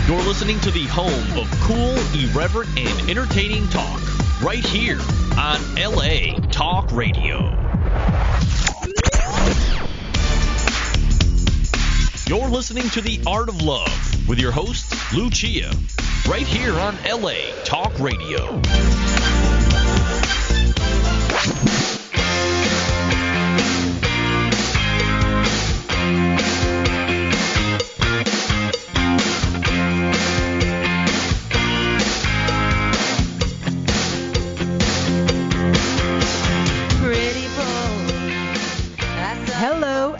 You're listening to the home of cool, irreverent, and entertaining talk right here on LA Talk Radio. You're listening to The Art of Love with your host, Lucia, right here on LA Talk Radio.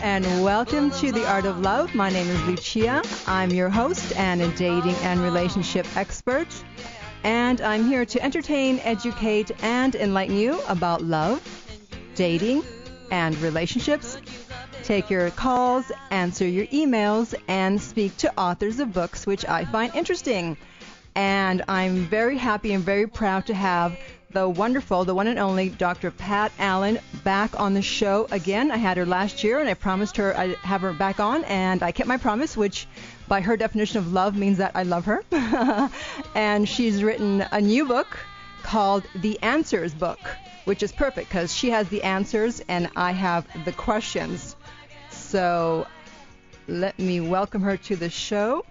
And welcome to The Art of Love. My name is Lucia. I'm your host and a dating and relationship expert. And I'm here to entertain, educate, and enlighten you about love, dating, and relationships. Take your calls, answer your emails, and speak to authors of books which I find interesting. And I'm very happy and very proud to have the wonderful, the one and only Dr. Pat Allen back on the show again. I had her last year, and I promised her I'd have her back on, and I kept my promise, which by her definition of love means that I love her. And she's written a new book called The Answers Book, which is perfect because she has the answers and I have the questions. So let me welcome her to the show,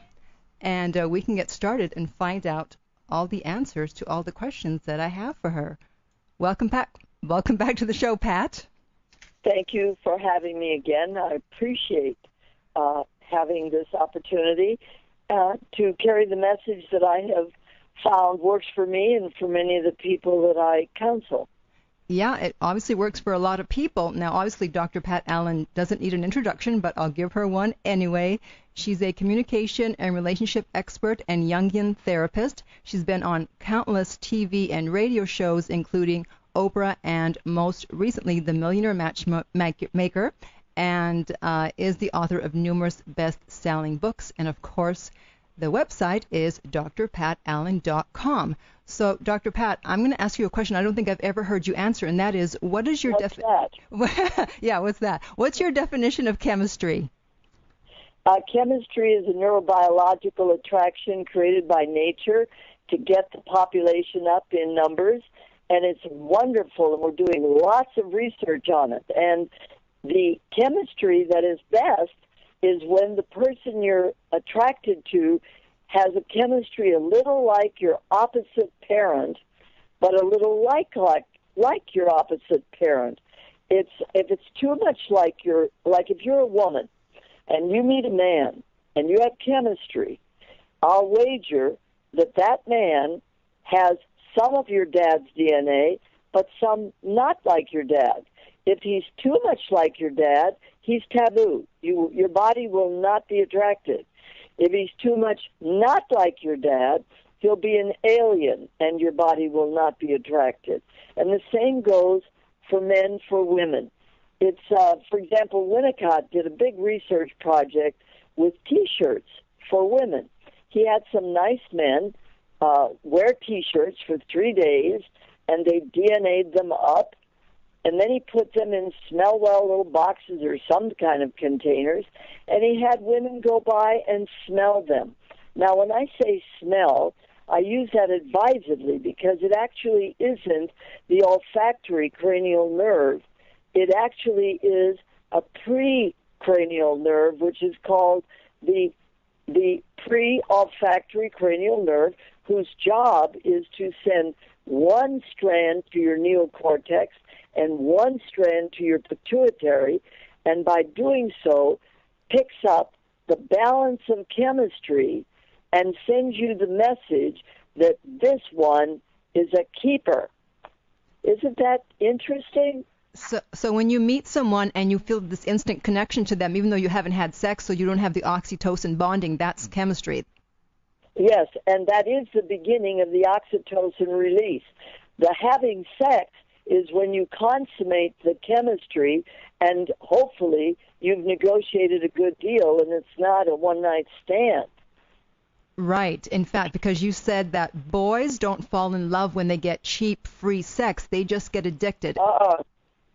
and we can get started and find out all the answers to all the questions that I have for her. Welcome back to the show, Pat. Thank you for having me again. I appreciate having this opportunity to carry the message that I have found works for me and for many of the people that I counsel. Yeah, it obviously works for a lot of people. Now, obviously, Dr. Pat Allen doesn't need an introduction, but I'll give her one anyway. She's a communication and relationship expert and Jungian therapist. She's been on countless TV and radio shows, including Oprah and most recently The Millionaire Matchmaker, and is the author of numerous best-selling books. And, of course, the website is drpatallen.com. So, Dr. Pat, I'm going to ask you a question I don't think I've ever heard you answer, and that is, what is your Yeah, what's that? What's your definition of chemistry? Chemistry is a neurobiological attraction created by nature to get the population up in numbers, and it's wonderful, and we're doing lots of research on it. And the chemistry that is best is when the person you're attracted to has a chemistry a little like your opposite parent, but a little like your opposite parent. If it's too much like if you're a woman and you meet a man and you have chemistry, I'll wager that man has some of your dad's DNA, but some not like your dad. If he's too much like your dad, he's taboo. Your body will not be attracted. If he's too much not like your dad, he'll be an alien, and your body will not be attracted. And the same goes for men, for women. It's, for example, Winnicott did a big research project with T-shirts for women. He had some nice men wear T-shirts for 3 days, and they DNA'd them up, and then he put them in smell-well little boxes or some kind of containers, and he had women go by and smell them. Now, when I say smell, I use that advisedly because it actually isn't the olfactory cranial nerve. It actually is a pre-cranial nerve, which is called the pre-olfactory cranial nerve, whose job is to send one strand to your neocortex and one strand to your pituitary, and by doing so, picks up the balance of chemistry and sends you the message that this one is a keeper. Isn't that interesting? So when you meet someone and you feel this instant connection to them, even though you haven't had sex, so you don't have the oxytocin bonding, that's chemistry. Yes, and that is the beginning of the oxytocin release. The having sex is when you consummate the chemistry, and hopefully you've negotiated a good deal and it's not a one-night stand. Right. In fact, because you said that boys don't fall in love when they get cheap, free sex. They just get addicted.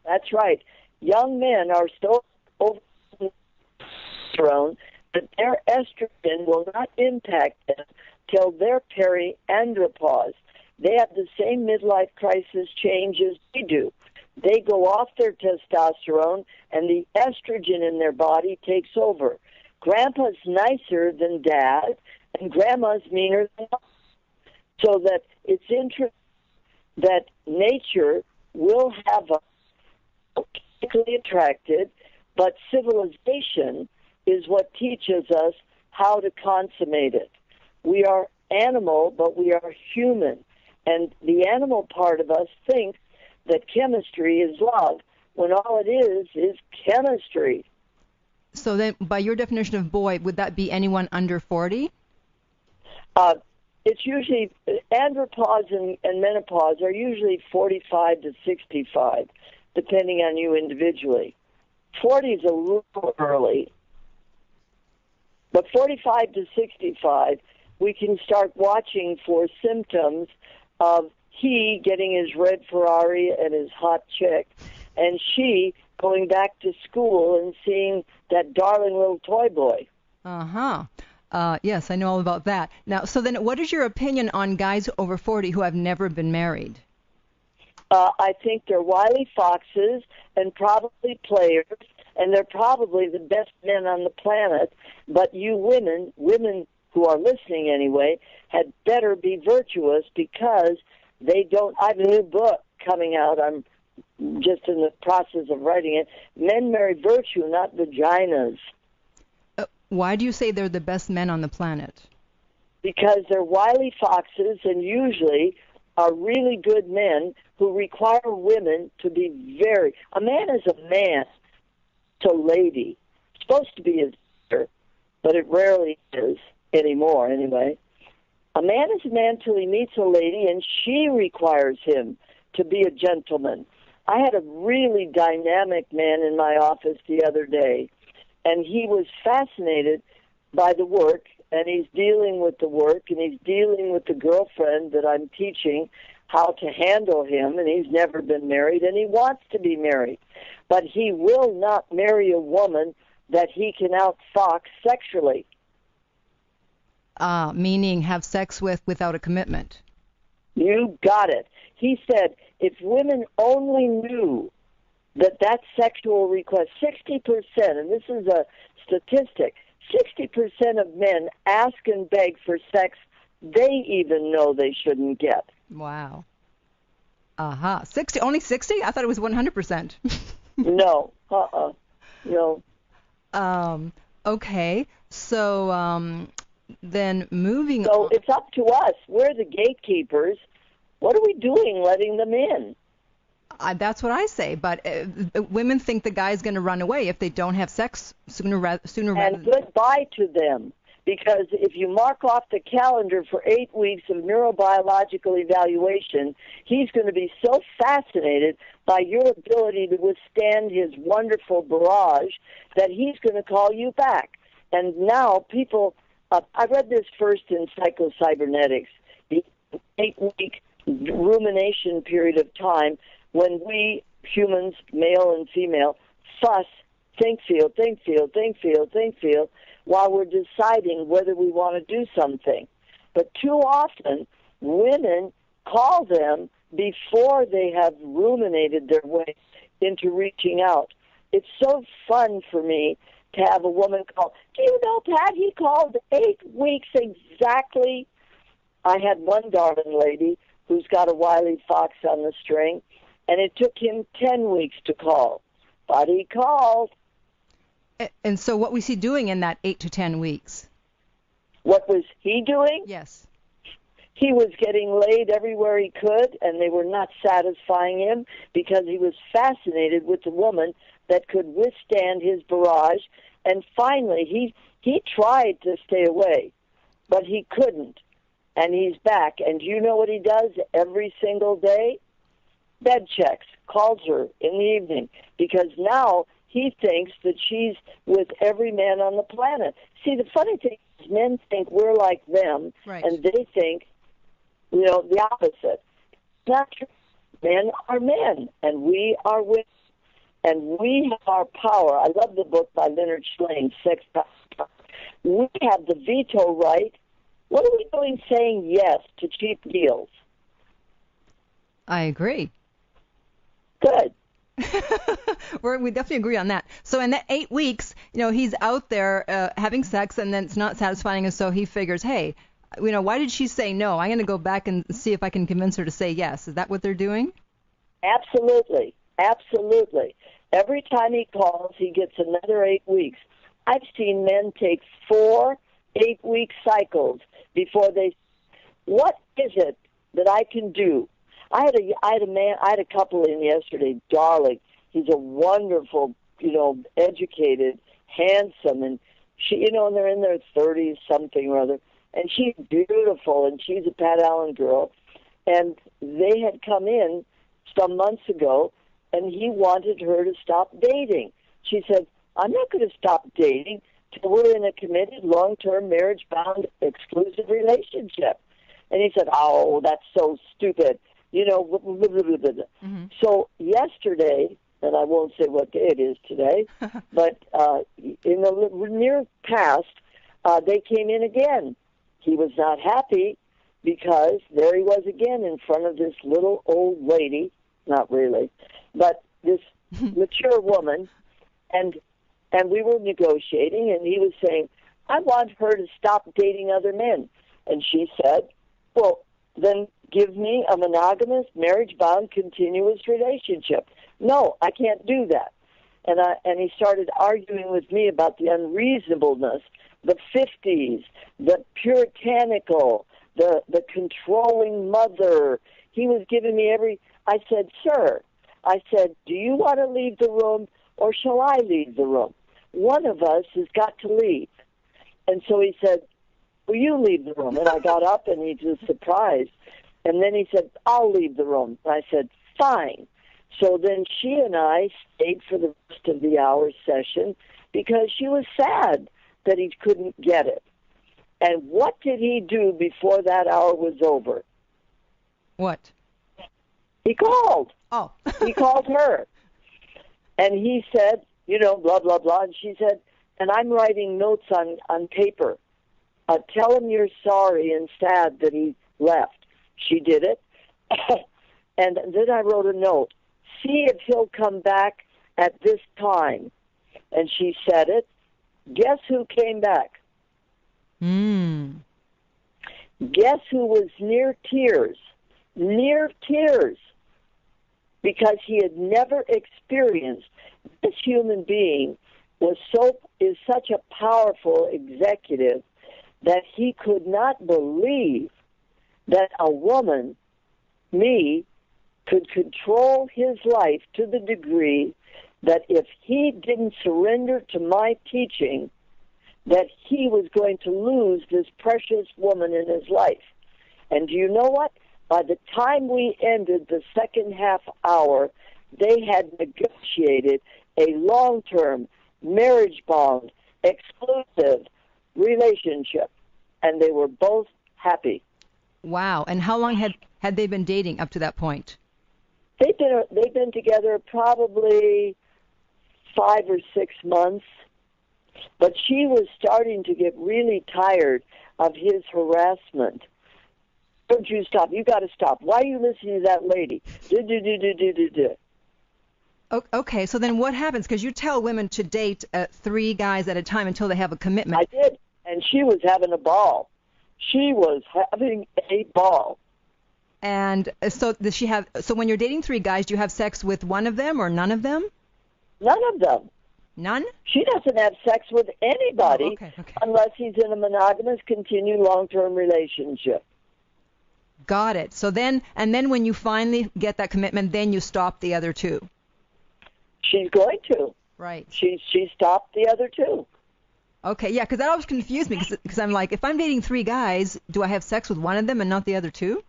That's right. Young men are so over testosterone that their estrogen will not impact them till their periandropause. They have the same midlife crisis change as we do. They go off their testosterone, and the estrogen in their body takes over. Grandpa's nicer than Dad, and Grandma's meaner than Mom. So that it's interesting that nature will have a physically attracted, but civilization is what teaches us how to consummate it. We are animal, but we are human. And the animal part of us thinks that chemistry is love, when all it is chemistry. So then, by your definition of boy, would that be anyone under 40? It's usually, andropause and menopause are usually 45 to 65, depending on you individually. 40 is a little early, but 45 to 65, we can start watching for symptoms of he getting his red Ferrari and his hot chick, and she going back to school and seeing that darling little toy boy. Uh-huh. Yes, I know all about that. Now, so then what is your opinion on guys over 40 who have never been married? I think they're wily foxes and probably players, and they're probably the best men on the planet. But you women who are listening anyway, had better be virtuous, because they don't. I have a new book coming out. I'm just in the process of writing it. Men marry virtue, not vaginas. Why do you say they're the best men on the planet? Because they're wily foxes and usually are really good men who require women to be very... A man is a man. It's a lady. It's supposed to be a sister, but it rarely is anymore anyway. A man is a man till he meets a lady, and she requires him to be a gentleman. I had a really dynamic man in my office the other day, and he was fascinated by the work, and he's dealing with the work, and he's dealing with the girlfriend that I'm teaching how to handle him, and he's never been married, and he wants to be married. But he will not marry a woman that he can outfox sexually. Meaning have sex with without a commitment. You got it. He said if women only knew that sexual request, 60%, and this is a statistic, 60% of men ask and beg for sex they even know they shouldn't get. Wow. 60, only 60? I thought it was 100%. No. No. Okay. So, then moving on. So it's up to us. We're the gatekeepers. What are we doing letting them in? That's what I say. But women think the guy's going to run away if they don't have sex sooner rather. And goodbye to them. Because if you mark off the calendar for 8 weeks of neurobiological evaluation, he's going to be so fascinated by your ability to withstand his wonderful barrage that he's going to call you back. And now people... I read this first in Psycho-Cybernetics, the 8-week rumination period of time when we humans, male and female, fuss, think, feel, while we're deciding whether we want to do something. But too often, women call them before they have ruminated their way into reaching out. It's so fun for me to have a woman call. Do you know, Pat, he called 8 weeks exactly. I had one darling lady who's got a wily fox on the string, and it took him 10 weeks to call. But he called. And so what was he doing in that 8 to 10 weeks? What was he doing? Yes. He was getting laid everywhere he could, and they were not satisfying him because he was fascinated with the woman that could withstand his barrage. And finally, he tried to stay away, but he couldn't. And he's back. And do you know what he does every single day? Bed checks, calls her in the evening, because now he thinks that she's with every man on the planet. See, the funny thing is men think we're like them, right, and they think, the opposite. It's not true. Men are men, and we are women. And we have our power. I love the book by Leonard Shlain, Sex Power. We have the veto right. What are we doing saying yes to cheap deals? I agree. Good. We definitely agree on that. So in that 8 weeks, he's out there having sex, and then it's not satisfying, and so he figures, hey, why did she say no? I'm going to go back and see if I can convince her to say yes. Is that what they're doing? Absolutely. Absolutely. Every time he calls, he gets another 8 weeks. I've seen men take 4 8-week cycles before they. What is it that I can do? I had a couple in yesterday, darling. He's a wonderful, educated, handsome, and she, and they're in their 30s, something or other, and she's beautiful, and she's a Pat Allen girl, and they had come in some months ago, and he wanted her to stop dating. She said, I'm not going to stop dating till we're in a committed, long-term, marriage-bound, exclusive relationship. And he said, oh, that's so stupid. Mm-hmm. So yesterday, and I won't say what day it is today, but in the near past, they came in again. He was not happy because there he was again in front of this little old lady, not really, but this mature woman, and we were negotiating, and he was saying, I want her to stop dating other men. And she said, well, then give me a monogamous, marriage-bound, continuous relationship. No, I can't do that. And he started arguing with me about the unreasonableness, the 50s, the puritanical, the controlling mother. He was giving me I said, sir, do you want to leave the room or shall I leave the room? One of us has got to leave. And so he said, will you leave the room? And I got up and he was surprised. And then he said, I'll leave the room. And I said, fine. So then she and I stayed for the rest of the hour session because she was sad that he couldn't get it. And what did he do before that hour was over? What? He called. Oh. He called her. And he said, blah, blah, blah. And she said, and I'm writing notes on paper. Tell him you're sorry and sad that he left. She did it. And then I wrote a note. See if he'll come back at this time. And she said it. Guess who came back? Guess who was near tears? Near tears. Because he had never experienced this human being is such a powerful executive that he could not believe that a woman, me, could control his life to the degree that if he didn't surrender to my teaching, that he was going to lose this precious woman in his life. And do you know what? By the time we ended the second half hour, they had negotiated a long-term, marriage-bound, exclusive relationship, and they were both happy. Wow. And how long had they been dating up to that point? They've been together probably 5 or 6 months, but she was starting to get really tired of his harassment. Don't you stop. You got to stop. Why are you listening to that lady? Do. Okay, so then what happens? Because you tell women to date 3 guys at a time until they have a commitment. I did, and she was having a ball. She was having a ball. And so does she have? So when you're dating 3 guys, do you have sex with one of them or none of them? None of them. None? She doesn't have sex with anybody Okay. unless he's in a monogamous, continued, long-term relationship. Got it. So then when you finally get that commitment, then you stop the other 2. She's going to. Right. She stopped the other 2. Okay, yeah, because that always confused me, because I'm like, if I'm dating 3 guys, do I have sex with one of them and not the other 2?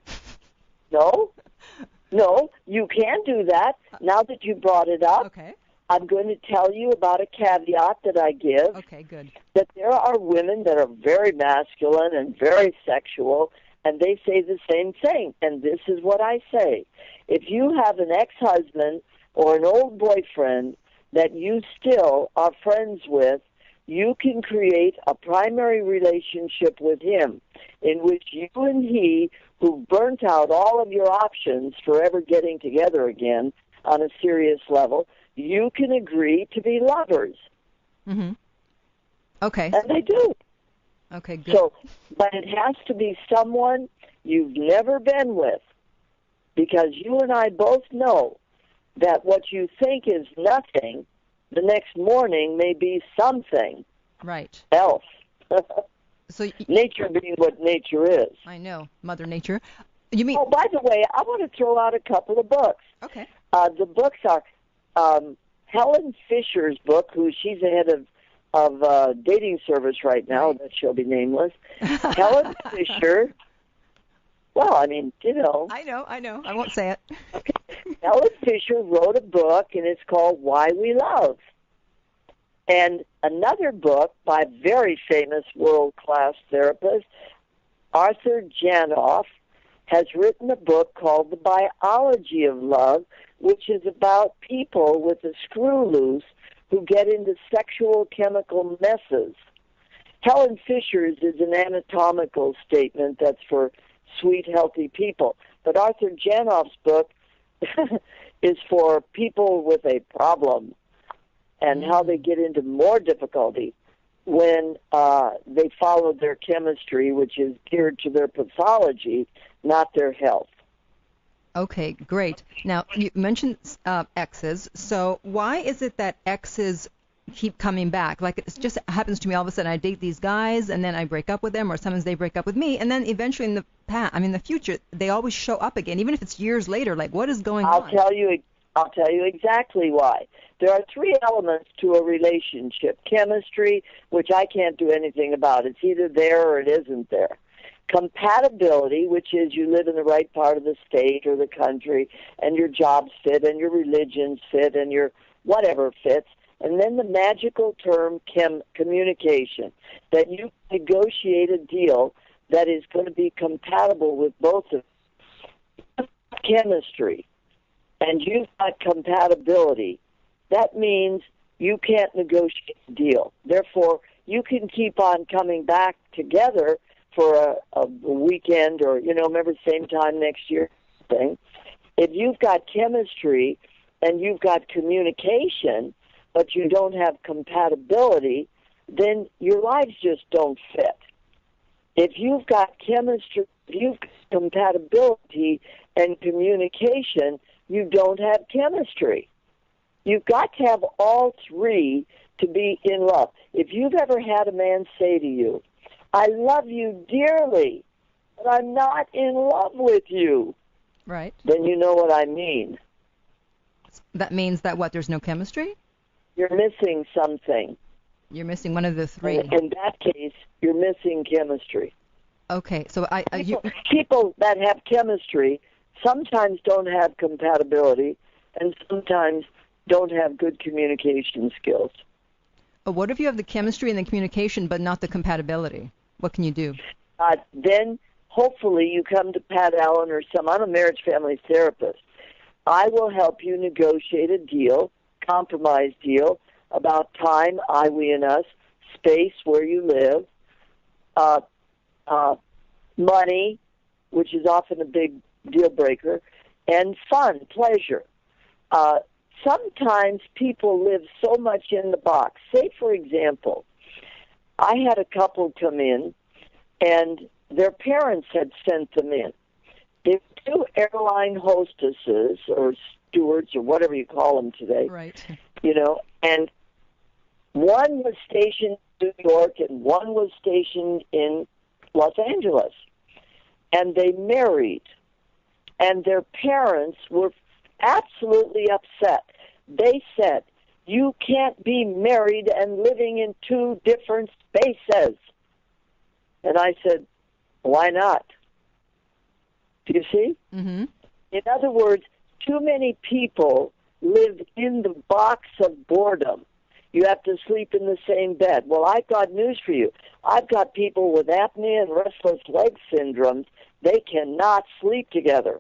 No, you can do that. Now that you brought it up, okay. I'm going to tell you about a caveat that I give. Okay, good. That there are women that are very masculine and very sexual, and they say the same thing. And this is what I say. If you have an ex-husband or an old boyfriend that you still are friends with, you can create a primary relationship with him in which you and he, who burnt out all of your options for ever getting together again on a serious level, you can agree to be lovers. Mm-hmm. Okay. And they do. Okay, good. So, but it has to be someone you've never been with, because you and I both know that what you think is nothing, the next morning may be something Right. else. So Nature being what nature is. I know, Mother Nature. You mean? Oh, by the way, I want to throw out a couple of books. Okay. The books are Helen Fisher's book, she's the head of a dating service right now, Right. that shall be nameless. Helen Fisher. Well, I mean, you know. I know. I won't say it. Helen Fisher wrote a book, and it's called Why We Love. And another book by a very famous world-class therapist, Arthur Janoff, has written a book called The Biology of Love, which is about people with a screw loose who get into sexual chemical messes. Helen Fisher's is an anatomical statement that's for sweet, healthy people. But Arthur Janoff's book is for people with a problem and how they get into more difficulty when they follow their chemistry, which is geared to their pathology, not their health. Okay, great. Now, you mentioned exes. So why is it that exes keep coming back? Like, it just happens to me all of a sudden. I date these guys, and then I break up with them, or sometimes they break up with me, and then eventually in the future, they always show up again, even if it's years later. Like, what is going on? I'll tell you exactly why. There are three elements to a relationship. Chemistry, which I can't do anything about. It's either there or it isn't there. Compatibility, which is you live in the right part of the state or the country, and your jobs fit, and your religions fit, and your whatever fits. And then the magical term communication, that you negotiate a deal that is going to be compatible with both of you. Chemistry, and you've got compatibility. That means you can't negotiate a deal. Therefore, you can keep on coming back together for a weekend or, remember same time next year thing. If you've got chemistry and you've got communication, but you don't have compatibility, then your lives just don't fit. If you've got chemistry, if you've got compatibility and communication, you don't have chemistry. You've got to have all three to be in love. If you've ever had a man say to you, I love you dearly, but I'm not in love with you, right? Then you know what I mean. That means that what? There's no chemistry? You're missing something. You're missing one of the three. In that case, you're missing chemistry. Okay, so people that have chemistry sometimes don't have compatibility and sometimes don't have good communication skills. What if you have the chemistry and the communication but not the compatibility? What can you do? Then hopefully you come to Pat Allen or I'm a marriage family therapist. I will help you negotiate a deal, compromise deal, about time, we and us, space where you live, money, which is often a big deal breaker, and fun, pleasure. Sometimes people live so much in the box. Say, for example, I had a couple come in, and their parents had sent them in. They were two airline hostesses or stewards or whatever you call them today. Right. And one was stationed in New York and one was stationed in Los Angeles. And they married. And their parents were absolutely upset. They said, you can't be married and living in two different spaces. And I said, why not? Do you see? Mm-hmm. In other words, too many people live in the box of boredom. You have to sleep in the same bed. Well, I've got news for you. I've got people with apnea and restless leg syndromes. They cannot sleep together.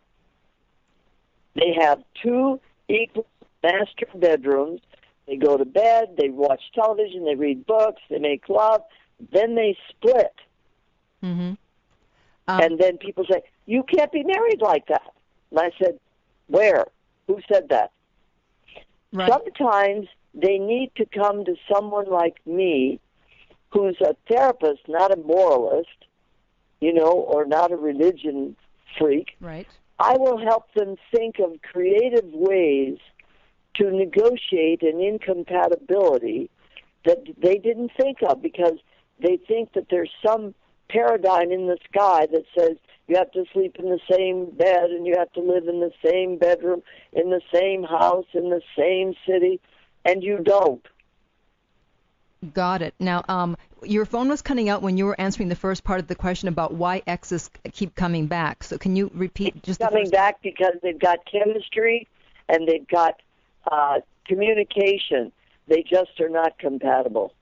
They have two equal master bedrooms they go to bed, they watch television, they read books, they make love, then they split. Mm-hmm. And then people say, you can't be married like that. And I said, where? Who said that? Right. Sometimes they need to come to someone like me who's a therapist, not a moralist, or not a religion freak. Right. I will help them think of creative ways to negotiate an incompatibility that they didn't think of, because they think that there's some paradigm in the sky that says you have to sleep in the same bed and you have to live in the same bedroom, in the same house, in the same city, and you don't. Got it. Now, your phone was cutting out when you were answering the first part of the question about why exes keep coming back. So can you repeat just coming back because they've got chemistry and they've got communication. They just are not compatible.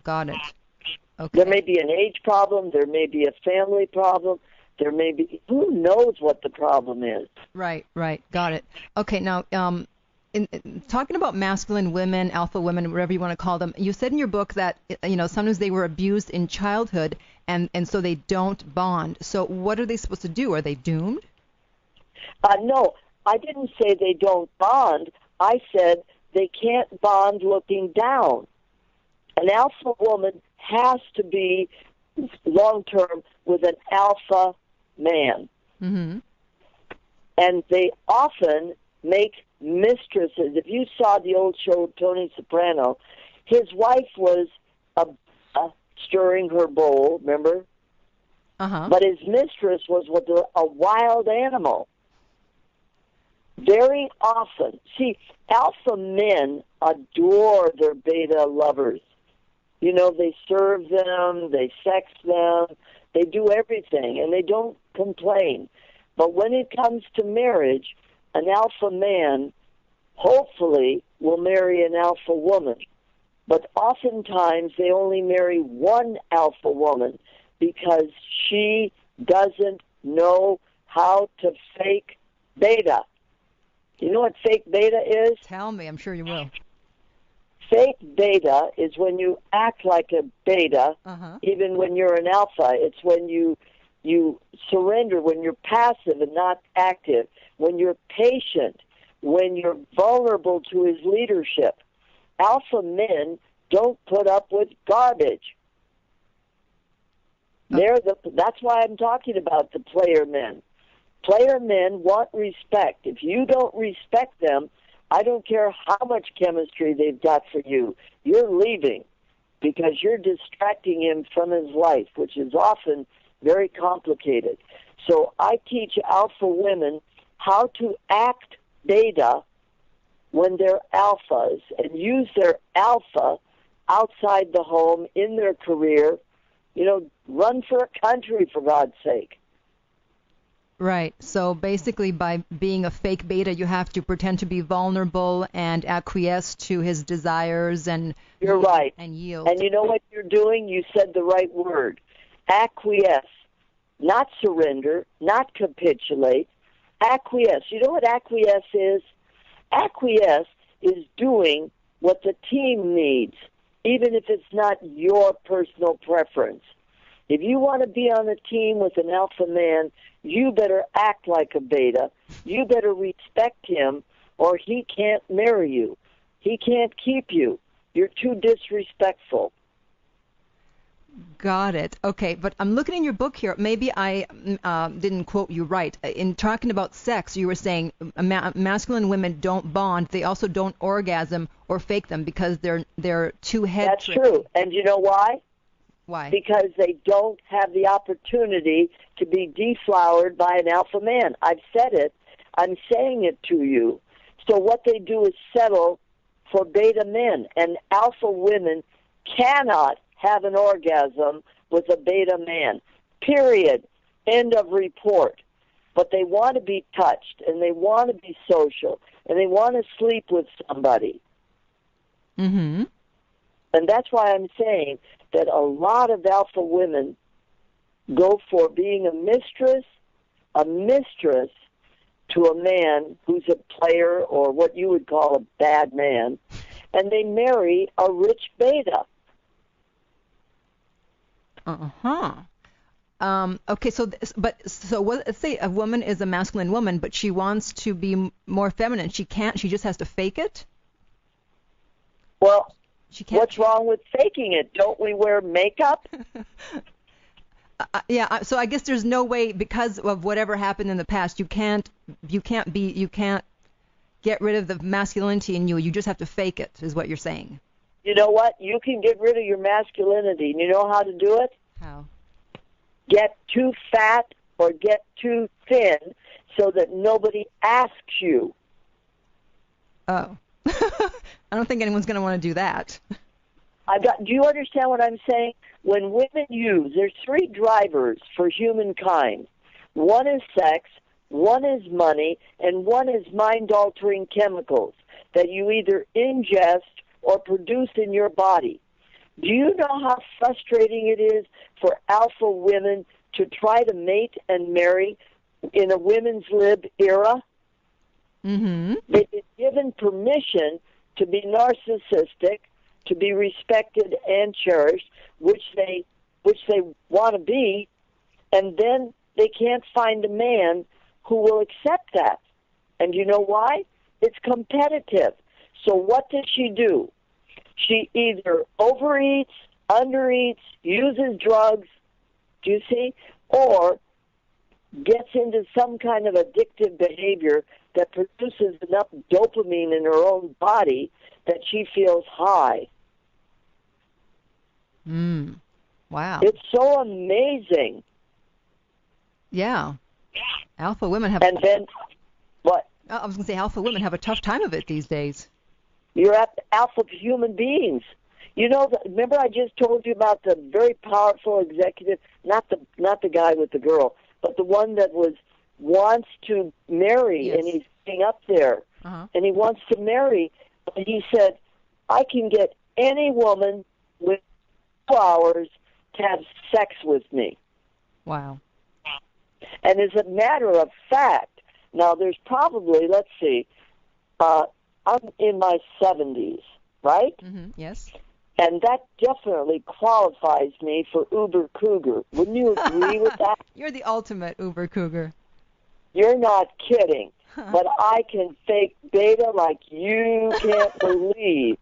Got it. Okay. There may be an age problem. There may be a family problem. There may be, who knows what the problem is. Right. Got it. Okay, now, in talking about masculine women, alpha women, whatever you want to call them, you said in your book that, sometimes they were abused in childhood and so they don't bond. So what are they supposed to do? Are they doomed? No, I didn't say they don't bond. I said they can't bond looking down. An alpha woman has to be long-term with an alpha man. Mm-hmm. And they often make mistresses. If you saw the old show Tony Soprano, his wife was stirring her bowl, remember? Uh-huh. But his mistress was a wild animal. Very often. See, alpha men adore their beta lovers. They serve them, they sex them, they do everything, and they don't complain. But when it comes to marriage, an alpha man hopefully will marry an alpha woman. But oftentimes they only marry one alpha woman because she doesn't know how to fake beta. You know what fake beta is? Tell me, I'm sure you will. Fake beta is when you act like a beta, even when you're an alpha. It's when you surrender, when you're passive and not active, when you're patient, when you're vulnerable to his leadership. Alpha men don't put up with garbage. That's why I'm talking about the player men. Player men want respect. If you don't respect them, I don't care how much chemistry they've got for you. You're leaving because you're distracting him from his life, which is often very complicated. So I teach alpha women how to act beta when they're alphas and use their alpha outside the home, in their career. Run for a country, for God's sake. Right. So basically, by being a fake beta, you have to pretend to be vulnerable and acquiesce to his desires and You're right. And yield. And you know what you're doing? You said the right word. Acquiesce. Not surrender, not capitulate. Acquiesce. You know what acquiesce is? Acquiesce is doing what the team needs, even if it's not your personal preference. If you want to be on a team with an alpha man, you better act like a beta. You better respect him, or he can't marry you. He can't keep you. You're too disrespectful. Got it. Okay, but I'm looking in your book here. Maybe I didn't quote you right. In talking about sex, you were saying masculine women don't bond. They also don't orgasm or fake them because they're too head. That's true. And you know why? Why? Because they don't have the opportunity to be deflowered by an alpha man. I've said it. I'm saying it to you. So what they do is settle for beta men, and alpha women cannot have an orgasm with a beta man. Period. End of report. But they want to be touched, and they want to be social, and they want to sleep with somebody. Mm-hmm. And that's why I'm saying that a lot of alpha women go for being a mistress to a man who's a player or what you would call a bad man. and they marry a rich beta. Okay, so let's say a woman is a masculine woman, but she wants to be more feminine. She can't. She just has to fake it. Well, she can't. What's wrong with faking it? Don't we wear makeup? Yeah. So I guess there's no way, because of whatever happened in the past. You can't get rid of the masculinity in you. You just have to fake it, is what you're saying. You know what? You can get rid of your masculinity. You know how to do it? How? Get too fat or get too thin so that nobody asks you. Oh. I don't think anyone's going to want to do that. Do you understand what I'm saying? When women there's three drivers for humankind. One is sex, one is money, and one is mind-altering chemicals that you either ingest or produce in your body. Do you know how frustrating it is for alpha women to try to mate and marry in a women's lib era? Mm-hmm. They've been given permission to be narcissistic, to be respected and cherished, which they want to be, and then they can't find a man who will accept that. And you know why? It's competitive. So what does she do? She either overeats, undereats, uses drugs, do you see, or gets into some kind of addictive behavior that produces enough dopamine in her own body that she feels high. Wow. It's so amazing. Yeah. Alpha women have... And then, what? I was going to say alpha women have a tough time of it these days. You're at the alpha human beings. You know, remember I just told you about the very powerful executive, not the guy with the girl, but the one that wants to marry, yes. And he's sitting up there, and he wants to marry, and he said, I can get any woman with 2 hours to have sex with me. Wow. And as a matter of fact, now there's probably, let's see, I'm in my 70s, right? Mm-hmm. Yes. And that definitely qualifies me for Uber Cougar. Wouldn't you agree with that? You're the ultimate Uber Cougar. You're not kidding. But I can fake beta like you can't believe.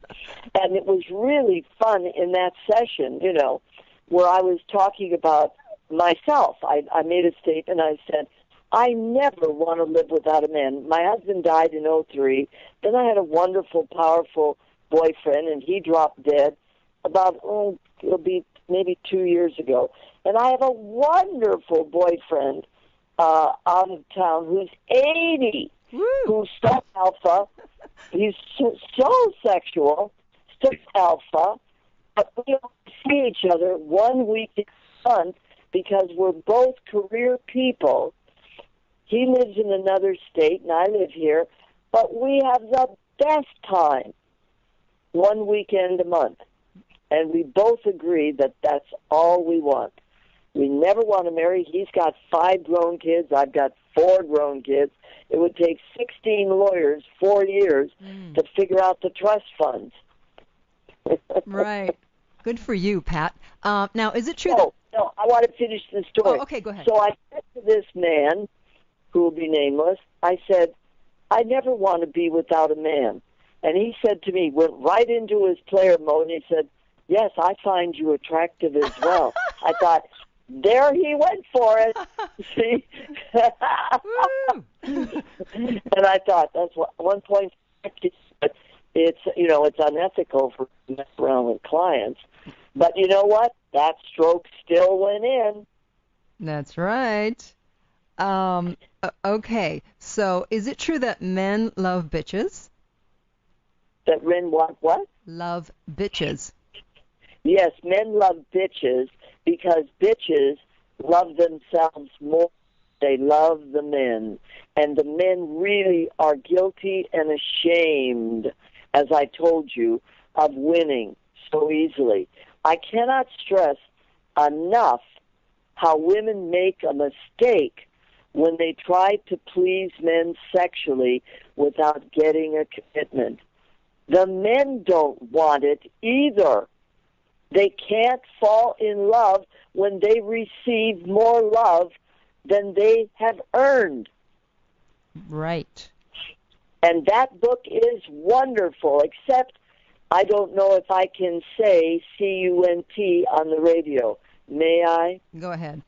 And it was really fun in that session, you know, where I was talking about myself. I made a statement. I said, I never want to live without a man. My husband died in 2003. Then I had a wonderful, powerful boyfriend, and he dropped dead about, it'll be maybe 2 years ago. And I have a wonderful boyfriend out of town who's 80, who's still alpha. He's so sexual, still alpha, but we don't see each other 1 week a month because we're both career people. He lives in another state, and I live here, but we have the best time 1 weekend a month. And we both agree that that's all we want. We never want to marry. He's got 5 grown kids. I've got 4 grown kids. It would take 16 lawyers, 4 years, to figure out the trust funds. Right. Good for you, Pat. Now, is it true No, I want to finish the story. Oh, okay, go ahead. So I said to this man, who will be nameless, I said, I never want to be without a man. And he said to me, went right into his player mode, and he said, yes, I find you attractive as well. I thought, there he went for it. See? And I thought, that's 1.5, but it's, you know, it's unethical for to mess around with clients. But you know what? That stroke still went in. That's right. Okay, so is it true that men love bitches? That men want what? Love bitches. Yes, men love bitches because bitches love themselves more. They love the men. And the men really are guilty and ashamed, as I told you, of winning so easily. I cannot stress enough how women make a mistake when they try to please men sexually without getting a commitment. The men don't want it either. They can't fall in love when they receive more love than they have earned. Right. And that book is wonderful, except I don't know if I can say C-U-N-T on the radio. May I? Go ahead.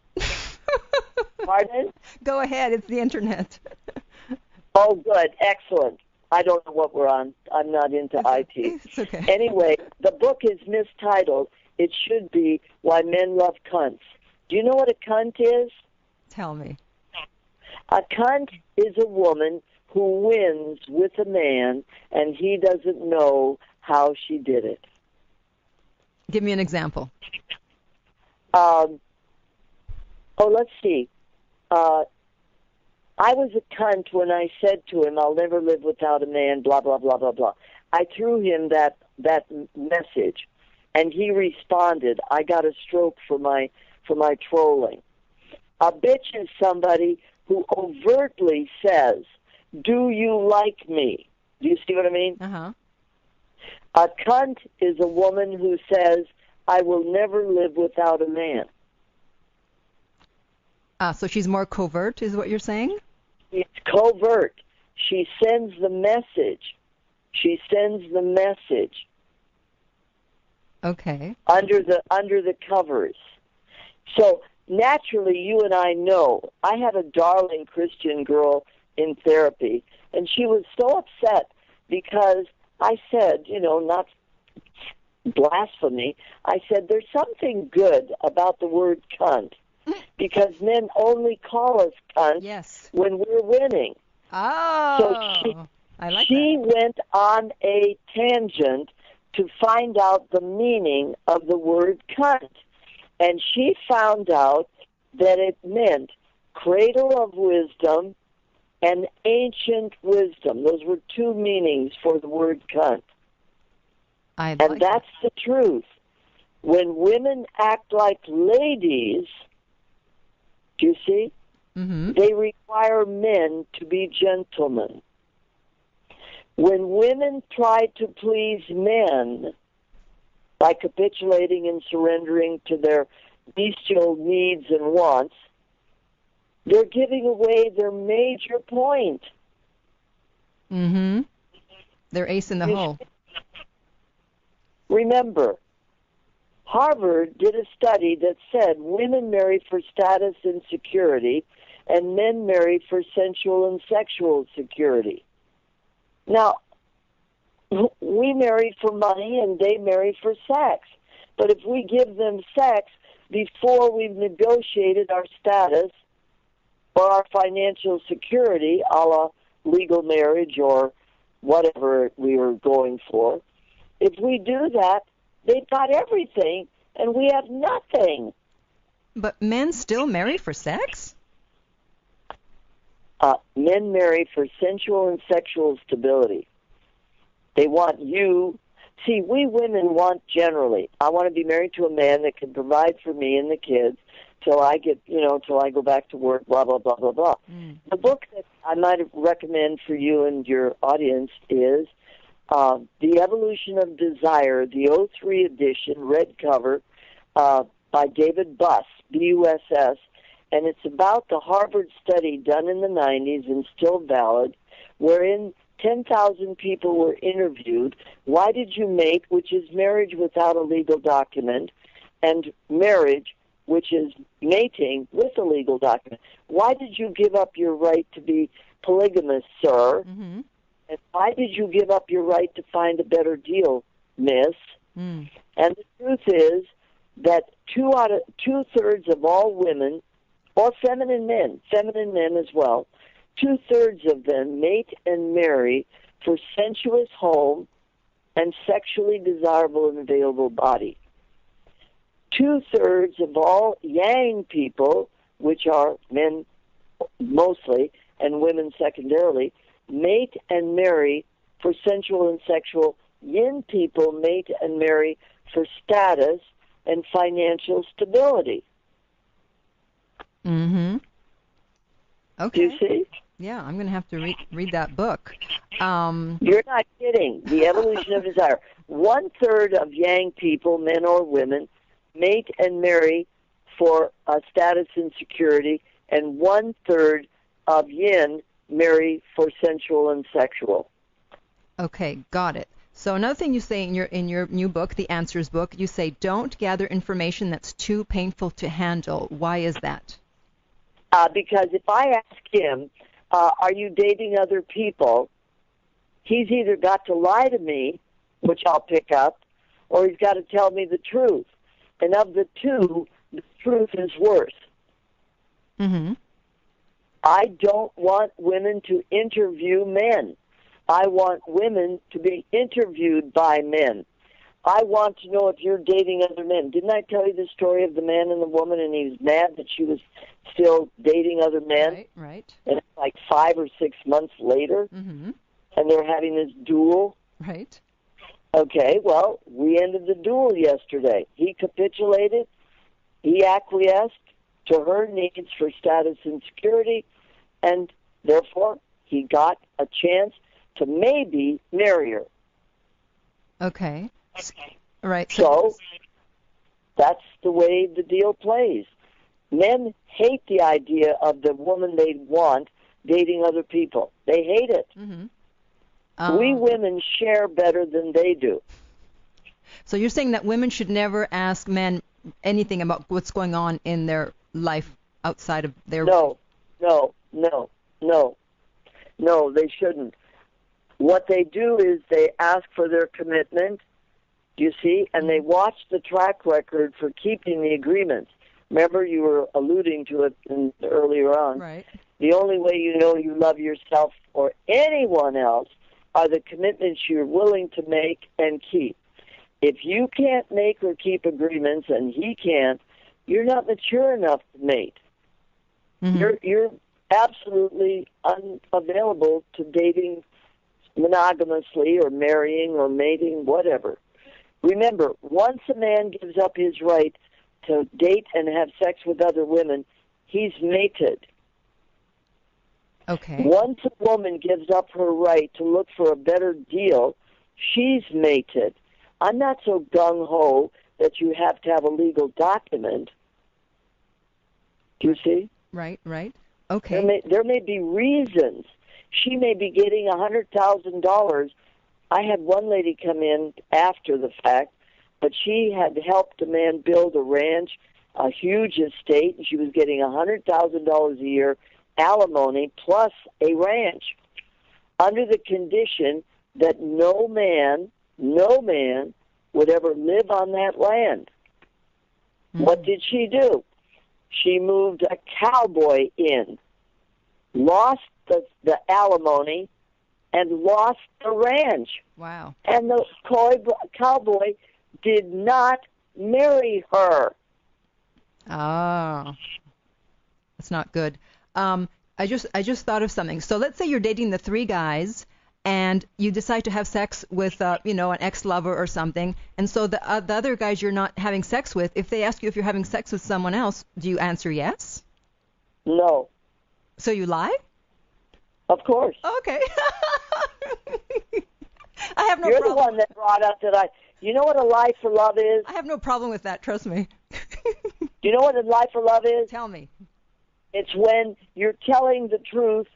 Pardon? Go ahead. It's the internet. Oh, good. Excellent. I don't know what we're on. I'm not into IT. It's okay. Anyway, the book is mistitled. It should be Why Men Love Cunts. Do you know what a cunt is? Tell me. A cunt is a woman who wins with a man, and he doesn't know how she did it. Give me an example. Let's see. I was a cunt when I said to him, I'll never live without a man, blah, blah, blah, blah, blah. I threw him that message, and he responded. I got a stroke for my trolling. A bitch is somebody who overtly says, do you like me? Do you see what I mean? Uh-huh. A cunt is a woman who says, I will never live without a man. So she's more covert, is what you're saying? It's covert. She sends the message. She sends the message. Okay. Under the covers. So naturally, you and I know. I had a darling Christian girl in therapy, and she was so upset because I said, not blasphemy, I said there's something good about the word cunt because men only call us cunts when we're winning. Oh, so I like she that. went on a tangent to find out the meaning of the word cunt. And she found out that it meant cradle of wisdom and ancient wisdom. Those were two meanings for the word cunt. And that's the truth. When women act like ladies, do you see? Mm-hmm. They require men to be gentlemen. When women try to please men by capitulating and surrendering to their bestial needs and wants, they're giving away their major point. Mm-hmm. They're ace in the hole. Remember, Harvard did a study that said women marry for status and security, and men marry for sensual and sexual security. Now, we marry for money and they marry for sex. But if we give them sex before we've negotiated our status or our financial security, a la legal marriage or whatever we are going for, if we do that, they've got everything and we have nothing. But men still marry for sex? Men marry for sensual and sexual stability. They want you. See, we women want generally, I want to be married to a man that can provide for me and the kids till I get, till I go back to work, blah, blah, blah, blah, blah. Mm. The book that I might recommend for you and your audience is The Evolution of Desire, the 03 edition, red cover, by David Buss, B-U-S-S, and it's about the Harvard study done in the 90s and still valid, wherein 10,000 people were interviewed. Why did you mate, which is marriage without a legal document, and marriage, which is mating with a legal document? Why did you give up your right to be polygamous, sir? Mm-hmm. And why did you give up your right to find a better deal, miss? Mm. And the truth is that two-thirds of all women, or feminine men as well, 2/3 of them mate and marry for sensuous home and sexually desirable and available body. 2/3 of all yang people, which are men mostly and women secondarily, mate and marry for sensual and sexual. Yin people mate and marry for status and financial stability. Mm-hmm. Okay. Do you see? Yeah, I'm going to have to read that book. You're not kidding. The Evolution of Desire. 1/3 of Yang people, men or women, mate and marry for status and security, and 1/3 of Yin marry for sensual and sexual. Okay, got it. So another thing you say in your new book, the Answers book, you say don't gather information that's too painful to handle. Why is that? Because if I ask him, are you dating other people, he's either got to lie to me, which I'll pick up, or he's got to tell me the truth. And of the two, the truth is worse. Mm-hmm. I don't want women to interview men. I want women to be interviewed by men. I want to know if you're dating other men. Didn't I tell you the story of the man and the woman, and he was mad that she was still dating other men? Right. And it's like 5 or 6 months later, Mm-hmm. and they're having this duel. Right. Okay, well, we ended the duel yesterday. He capitulated. He acquiesced to her needs for status and security, and therefore he got a chance to maybe marry her. Okay. Right. So that's the way the deal plays. Men hate the idea of the woman they want dating other people. They hate it. Mm-hmm. We women share better than they do. So you're saying that women should never ask men anything about what's going on in their life outside of their... No, they shouldn't. What they do is they ask for their commitment, you see, and they watch the track record for keeping the agreements. Remember, you were alluding to it earlier on. Right. The only way you know you love yourself or anyone else are the commitments you're willing to make and keep. If you can't make or keep agreements and he can't, you're not mature enough to mate. Mm-hmm. You're absolutely unavailable to dating monogamously or marrying or mating, whatever. Remember, once a man gives up his right to date and have sex with other women, he's mated. Okay. Once a woman gives up her right to look for a better deal, she's mated. I'm not so gung-ho that you have to have a legal document. Do you see? Right. Okay. There may be reasons. She may be getting $100,000. I had one lady come in after the fact, but she had helped a man build a ranch, a huge estate, and she was getting $100,000 a year alimony plus a ranch under the condition that no man would ever live on that land. Mm-hmm. What did she do? She moved a cowboy in, lost the alimony, and lost the ranch. Wow. And the cowboy did not marry her. Oh, that's not good. I just thought of something. So let's say you're dating the 3 guys, and you decide to have sex with, an ex-lover or something, and so the other guys you're not having sex with, if they ask you if you're having sex with someone else, do you answer yes? No. So you lie? Of course. Okay. I have no You're problem. The one that brought up that you know what a lie for love is? I have no problem with that, trust me. Do you know what a lie for love is? Tell me. It's when you're telling the truth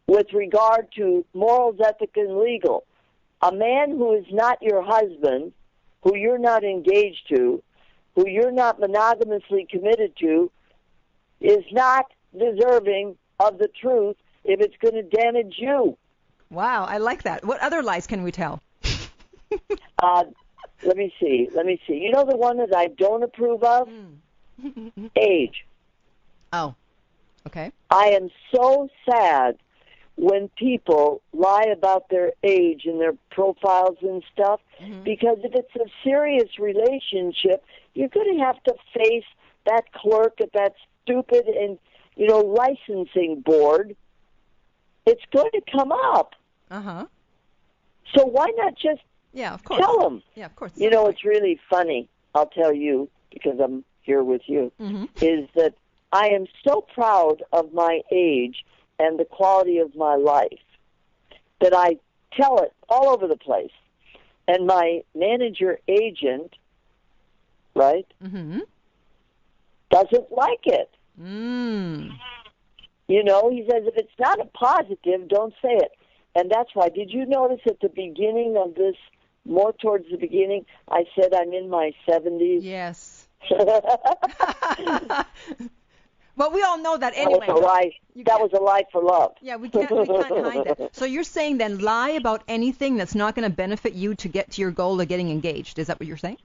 with regard to morals, ethic, and legal. A man who is not your husband, who you're not engaged to, who you're not monogamously committed to, is not deserving of the truth if it's going to damage you. Wow, I like that. What other lies can we tell? Let me see. You know the one that I don't approve of? Age. Oh, okay. I am so sad when people lie about their age in their profiles and stuff, because if it's a serious relationship, you're going to have to face that clerk at that stupid licensing board. It's going to come up. Uh-huh. So why not just of course. tell them? Yeah, of course. It's really funny, I'll tell you, because I'm here with you, is that I am so proud of my age and the quality of my life, that I tell it all over the place. And my manager agent, right, doesn't like it. You know, he says, if it's not a positive, don't say it. And that's why, did you notice at the beginning of this, more towards the beginning, I said I'm in my 70s? Yes. Well, we all know that anyway. That was a lie. That was a lie for love. Yeah, we can't hide that. So you're saying then lie about anything that's not going to benefit you to get to your goal of getting engaged. Is that what you're saying?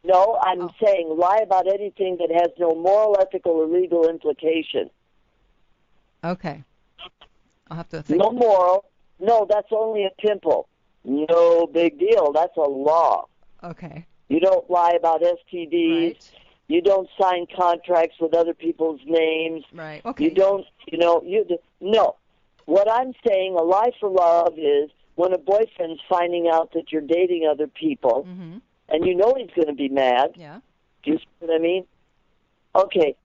No, I'm saying lie about anything that has no moral, ethical, or legal implication. Okay. I'll have to think. No moral. No, that's only a pimple. No big deal. That's a law. Okay. You don't lie about STDs. Right. You don't sign contracts with other people's names. Right. Okay. You don't, no. What I'm saying, a lie for love is when a boyfriend's finding out that you're dating other people, and you know he's going to be mad. Yeah. Do you see what I mean? Okay.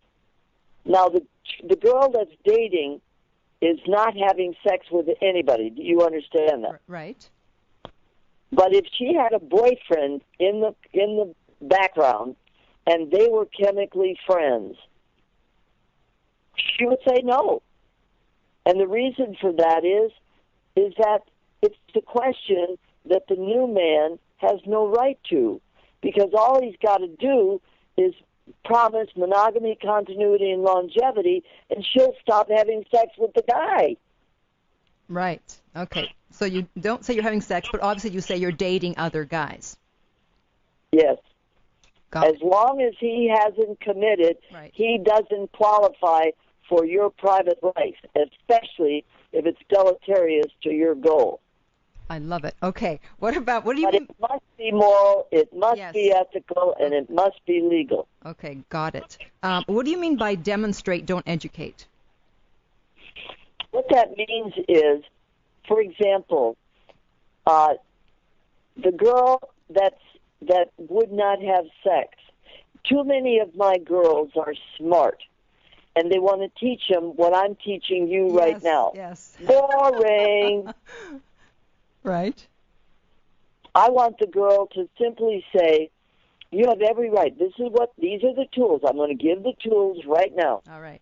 Now, the girl that's dating is not having sex with anybody. Do you understand that? Right. But if she had a boyfriend in the background and they were chemically friends, she would say no. And the reason for that is that it's the question that the new man has no right to, because all he's got to do is promise monogamy, continuity, and longevity, and she'll stop having sex with the guy. Right. Okay. So you don't say you're having sex, but obviously you say you're dating other guys. Yes. Got as long as he hasn't committed, right, he doesn't qualify for your private life, especially if it's deleterious to your goal. I love it. Okay. What do you But mean? it must be moral, it must Yes. be ethical, and it must be legal. Okay, got it. What do you mean by demonstrate, don't educate? What that means is, for example, the girl that would not have sex. Too many of my girls are smart, and they want to teach them what I'm teaching you right now. Yes. Boring. Right. I want the girl to simply say, you have every right. These are the tools. I'm going to give the tools right now. All right.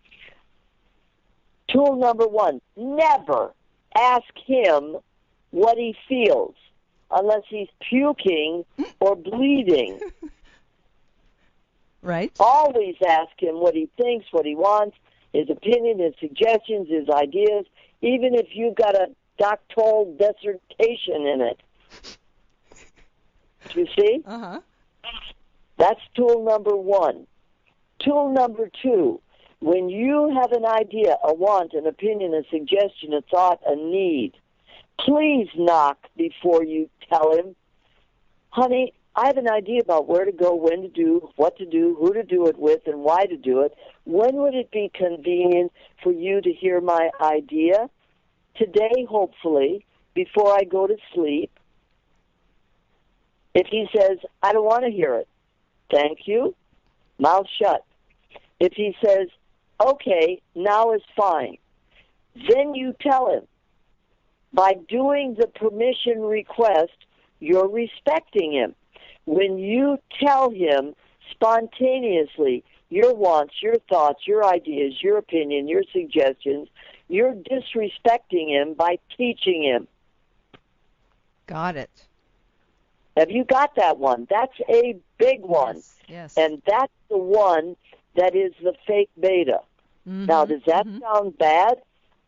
Tool number 1, never ask him what he feels unless he's puking or bleeding. Right. Always ask him what he thinks, what he wants, his opinion, his suggestions, his ideas, even if you've got a doctoral dissertation in it. You see? Uh-huh. That's tool number 1. Tool number 2, when you have an idea, a want, an opinion, a suggestion, a thought, a need, please knock before you tell him, honey, I have an idea about where to go, when to do, what to do, who to do it with, and why to do it. When would it be convenient for you to hear my idea? Today, hopefully, before I go to sleep. If he says, I don't want to hear it, thank you, mouth shut. If he says, okay, now is fine, then you tell him. By doing the permission request, you're respecting him. When you tell him spontaneously your wants, your thoughts, your ideas, your opinion, your suggestions, you're disrespecting him by teaching him. Got it. Have you got that one? That's a big one. Yes. And that's the one that is the fake beta. Mm-hmm. Now, does that sound bad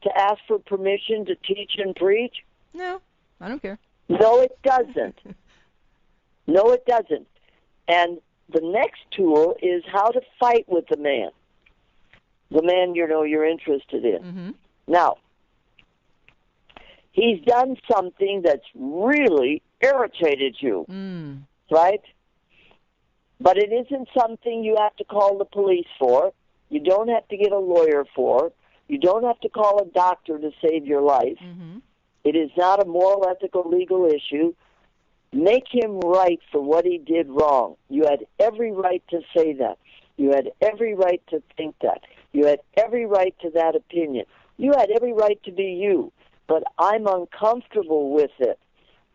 to ask for permission to teach and preach? No, I don't care. No, it doesn't. No, it doesn't. And the next tool is how to fight with the man you're interested in. Mm-hmm. Now, he's done something that's really irritated you, right? But it isn't something you have to call the police for. You don't have to get a lawyer for. You don't have to call a doctor to save your life. Mm-hmm. It is not a moral, ethical, legal issue. Make him right for what he did wrong. You had every right to say that. You had every right to think that. You had every right to that opinion. You had every right to be you, but I'm uncomfortable with it.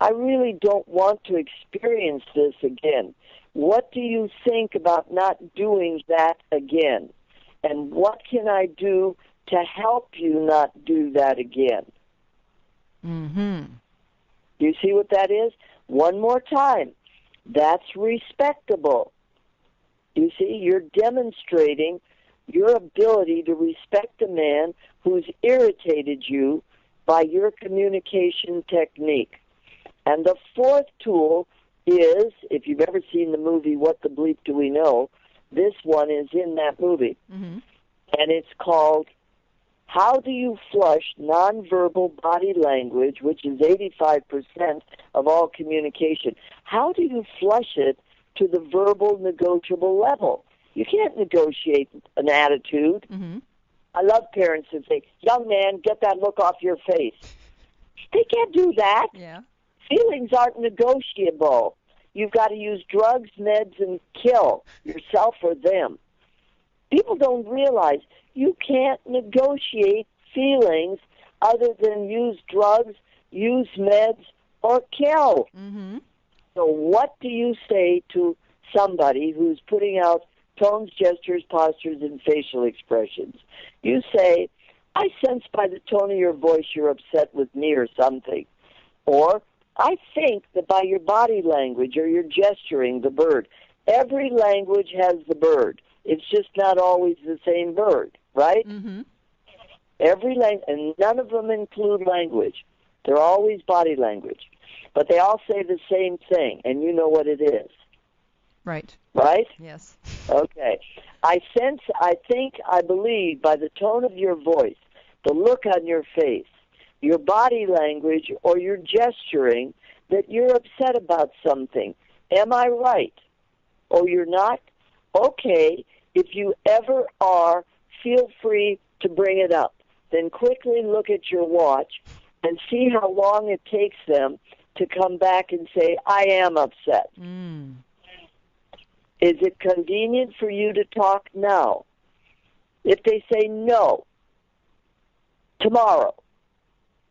I really don't want to experience this again. What do you think about not doing that again? And what can I do to help you not do that again? Mm-hmm. Do you see what that is? One more time. That's respectable. You see, you're demonstrating your ability to respect a man who's irritated you by your communication technique. And the fourth tool is, if you've ever seen the movie What the Bleep Do We Know, this one is in that movie. Mm-hmm. And it's called How Do You Flush Nonverbal Body Language, which is 85% of all communication. How do you flush it to the verbal negotiable level? You can't negotiate an attitude. Mm-hmm. I love parents that say, young man, get that look off your face. They can't do that. Yeah. Feelings aren't negotiable. You've got to use drugs, meds, and kill yourself or them. People don't realize you can't negotiate feelings other than use drugs, use meds, or kill. Mm-hmm. So what do you say to somebody who's putting out tones, gestures, postures, and facial expressions? You say, I sense by the tone of your voice you're upset with me or something. Or, I think that by your body language or your gesturing, the bird. Every language has the bird. It's just not always the same bird, right? Mm-hmm. Every language, and none of them include language. They're always body language. But they all say the same thing, and you know what it is. Right. Right? Yes. Okay. I sense, I think, I believe by the tone of your voice, the look on your face, your body language, or your gesturing, that you're upset about something. Am I right? Oh, you're not? Okay. If you ever are, feel free to bring it up. Then quickly look at your watch and see how long it takes them to come back and say, I am upset. Mm. Is it convenient for you to talk now? If they say no, tomorrow,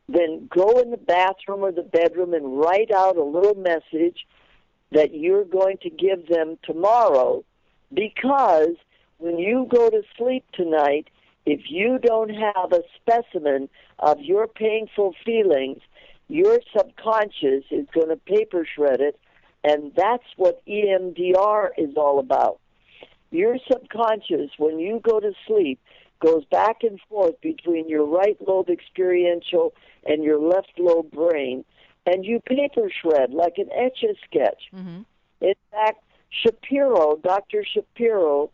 then go in the bathroom or the bedroom and write out a little message that you're going to give them tomorrow, because when you go to sleep tonight, if you don't have a specimen of your painful feelings, your subconscious is going to paper shred it, and that's what EMDR is all about. Your subconscious, when you go to sleep, goes back and forth between your right lobe experiential and your left lobe brain, and you paper shred like an Etch-a-Sketch. Mm-hmm. In fact, Dr. Shapiro,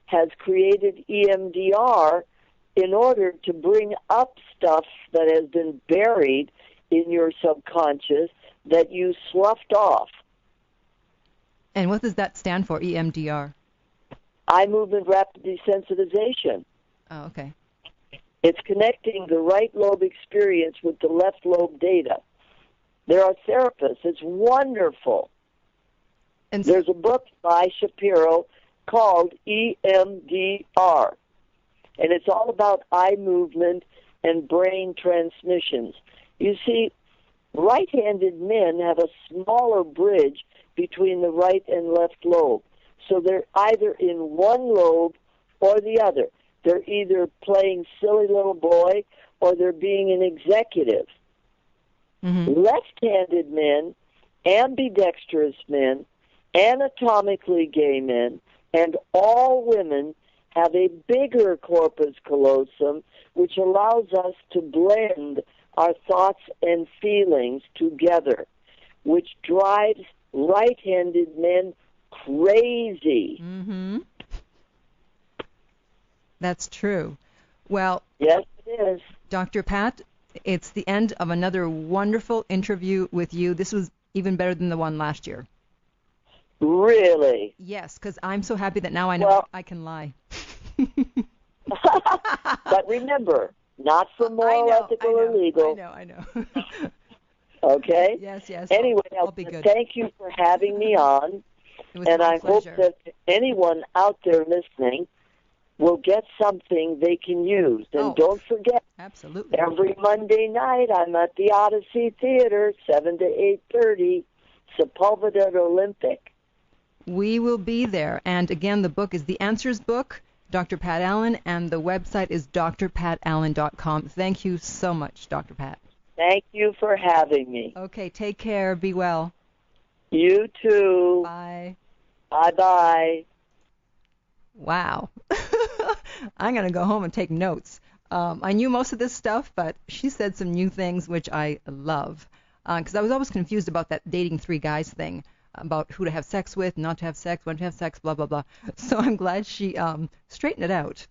has created EMDR in order to bring up stuff that has been buried in your subconscious that you sloughed off. And what does that stand for, EMDR? Eye movement rapid desensitization. Oh, okay. It's connecting the right lobe experience with the left lobe data. There are therapists. It's wonderful. And so, there's a book by Shapiro called EMDR, and it's all about eye movement and brain transmissions. You see, right-handed men have a smaller bridge between the right and left lobe, so they're either in one lobe or the other. They're either playing silly little boy or they're being an executive. mm-hmm. Left-handed men, ambidextrous men, anatomically gay men, and all women have a bigger corpus callosum, which allows us to blend our thoughts and feelings together, which drives right-handed men crazy. Mm-hmm. That's true. Well, yes, it is. Dr. Pat, it's the end of another wonderful interview with you. This was even better than the one last year. Really? Yes, because I'm so happy that now I know I can lie. But remember, not for moral, ethical, or legal. I know. Okay? Yes. Anyway, I'll be good. Thank you for having me on. It was and my I pleasure. hope that anyone out there listening will get something they can use. And don't forget, absolutely, every Monday night I'm at the Odyssey Theater, 7 to 8:30, Sepulveda Olympic. We will be there. And again, the book is The Answers Book, Dr. Pat Allen, and the website is drpatallen.com. Thank you so much, Dr. Pat. Thank you for having me. Okay, take care. Be well. You too. Bye. Bye-bye. Wow. I'm going to go home and take notes. I knew most of this stuff, but she said some new things, which I love. Because I was always confused about that dating three guys thing, about who to have sex with, not to have sex, when to have sex, blah, blah, blah. So I'm glad she straightened it out.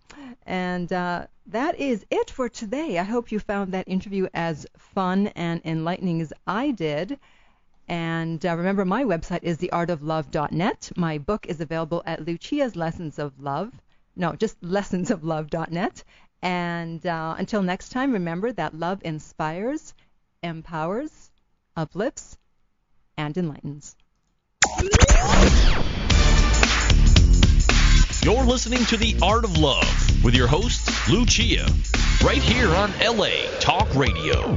And that is it for today. I hope you found that interview as fun and enlightening as I did. And remember, my website is theartoflove.net. My book is available at Lucia's Lessons of Love. No, just lessonsoflove.net. And until next time, remember that love inspires, empowers, uplifts, and enlightens. You're listening to The Art of Love with your host, Lucia, right here on LA Talk Radio.